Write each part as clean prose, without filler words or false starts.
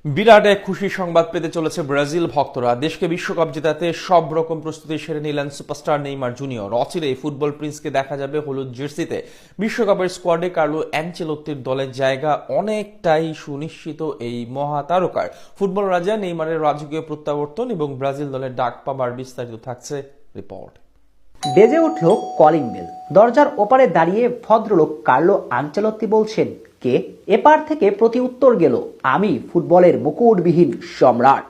বিরাট এক খুশির সংবাদ পেতে চলেছে ব্রাজিল ভক্তরা। দেশকে বিশ্বকাপ জেতাতে সব রকম প্রস্তুতি সেরে নিলেন সুপারস্টার নেইমার জুনিয়র। অচিরেই ফুটবল প্রিন্সকে দেখা যাবে হলুদ জার্সিতে। বিশ্বকাপের স্কোয়াডে কার্লো অ্যানচেলোত্তির দলের জায়গা অনেকটাই সুনিশ্চিত এই মহাতারকার। ফুটবল রাজা নেইমারের রাজকীয় প্রত্যাবর্তন এবং ব্রাজিল দলের ডাক পাবার বিস্তারিত থাকছে রিপোর্ট। বেজে উঠল কলিং বেল। দরজার ওপারে দাঁড়িয়ে ভদ্রলোক কার্লো আনচেলত্তি বলছেন, কে? এপার থেকে প্রতি উত্তর গেল, আমি ফুটবলের মুকুটবিহীন সম্রাট।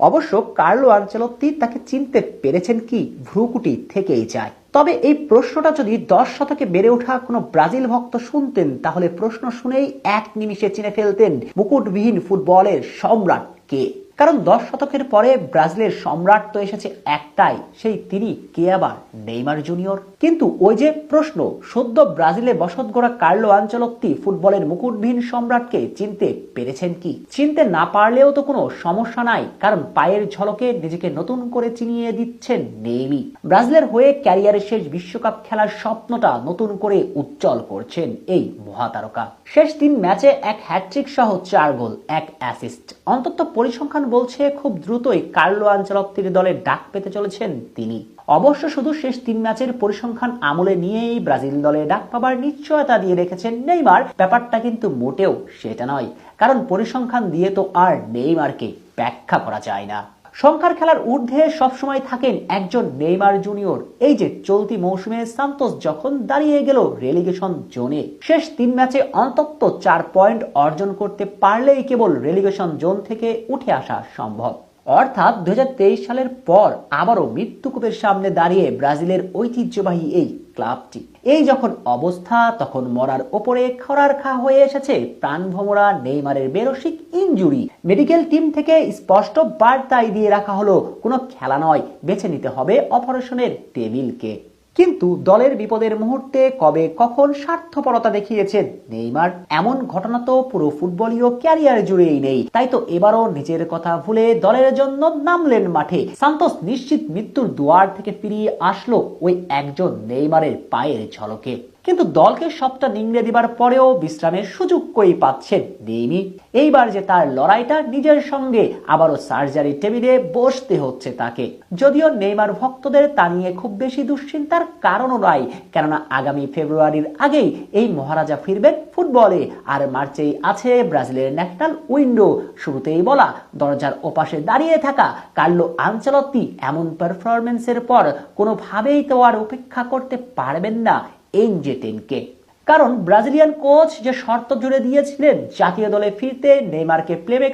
অবশ্য কার্লো আনচেলত্তি তাকে চিনতে পেরেছেন কি ভ্রুকুটি থেকেই যায়। তবে এই প্রশ্নটা যদি 10 শতকে বেড়ে ওঠা কোনো ব্রাজিল ভক্ত শুনতেন, তাহলে প্রশ্ন শুনেই এক নিমিষে চিনে ফেলতেন মুকুটবিহীন ফুটবলের সম্রাট কে। কারণ 10 শতকের পরে ব্রাজিলের সম্রাট তো এসেছে একটাই, সেই তিনি কে আবার? Neymar junior. কিন্তু ওই যে প্রশ্ন, সদ্য ব্রাজিলে বসত গড়া কার্লো আনচেলত্তি ফুটবলের মুকুটবিহীন সম্রাটকে চিনতে পেরেছেন কি? চিনতে না পারলেও তো কোনো সমস্যা নাই, কারণ পায়ের ঝলকে নিজেকে নতুন করে চিনিয়ে দিচ্ছেন নেইমি। ব্রাজিলের হয়ে ক্যারিয়ারের শেষ বিশ্বকাপ খেলার স্বপ্নটা নতুন করে উজ্জ্বল করছেন এই মহাতারকা। শেষ 3 ম্যাচে এক হ্যাটট্রিক সহ 4 গোল, 1 অ্যাসিস্ট। অন্তত পরিসংখ্যান বলছে খুব দ্রুতই কার্লো আনচেলত্তির দলে ডাক পেতে চলেছেন তিনি। অবশ্য শুধু শেষ 3 ম্যাচের পরিসংখ্যান আমলে নিয়েই ব্রাজিল দলে ডাক পাবার নিশ্চয়তা দিয়ে রেখেছেন নেইমার। ব্যাপারটা কিন্তু মোটেও সেটা নয়, কারণ পরিসংখ্যান দিয়ে তো আর নেইমারকে ব্যাখ্যা করা যায় না। সংখ্যার খেলার ঊর্ধ্বে সবসময় থাকেন একজন নেইমার জুনিয়র। এই যে চলতি মৌসুমে সান্তোস যখন দাঁড়িয়ে গেল রেলিগেশন জোনে, শেষ 3 ম্যাচে অন্তত 4 পয়েন্ট অর্জন করতে পারলেই কেবল রেলিগেশন জোন থেকে উঠে আসা সম্ভব। অর্থাৎ 2023 সালের পর আবারও মৃত্যুকূপের সামনে দাঁড়িয়ে ব্রাজিলের ঐতিহ্যবাহী এই ক্লাবটি। এই যখন অবস্থা, তখন মরার ওপরে খরার খা হয়ে এসেছে প্রাণভোমরা নেইমারের বেরসিক ইনজুরি। মেডিকেল টিম থেকে স্পষ্ট বার্তাই দিয়ে রাখা হলো, কোনো খেলা নয়, বেছে নিতে হবে অপারেশনের টেবিলকে। কিন্তু দলের বিপদের মুহূর্তে কবে কখন স্বার্থপরতা দেখিয়েছেন নেইমার, এমন ঘটনা তো পুরো ফুটবলীয় ক্যারিয়ার জুড়েই নেই। তাই তো এবারও নিজের কথা ভুলে দলের জন্য নামলেন মাঠে। সান্তোস নিশ্চিত মৃত্যুর দুয়ার থেকে ফিরিয়ে আসলো ওই একজন নেইমারের পায়ের ঝলকে। কিন্তু দলকে সবটা নিংড়ে দিবার পরেও বিশ্রামের সুযোগ কই পাচ্ছেন নেইমি। এইবার যে তার লড়াইটা নিজের সঙ্গে, আবারও সার্জারি টেবিলে বসতে হচ্ছে তাকে। যদিও নেইমার ভক্তদের তা নিয়ে খুব বেশি দুশ্চিন্তার কারণও নাই, কেননা আগামী ফেব্রুয়ারির আগেই এই মহারাজা ফিরবেন ফুটবলে। আর মার্চেই আছে ব্রাজিলের ন্যাশনাল উইন্ডো। শুরুতেই বলা, দরজার ওপাশে দাঁড়িয়ে থাকা কার্লো আনচেলত্তি এমন পারফরমেন্সের পর কোনোভাবেই তো আর উপেক্ষা করতে পারবেন না এনজেটেনকে। কারণ ব্রাজিলিয়ান কোচ যে শর্ত জুড়ে দিয়েছিলেন জাতীয় দলে ফিরতে নেইমারকে প্লেমেকার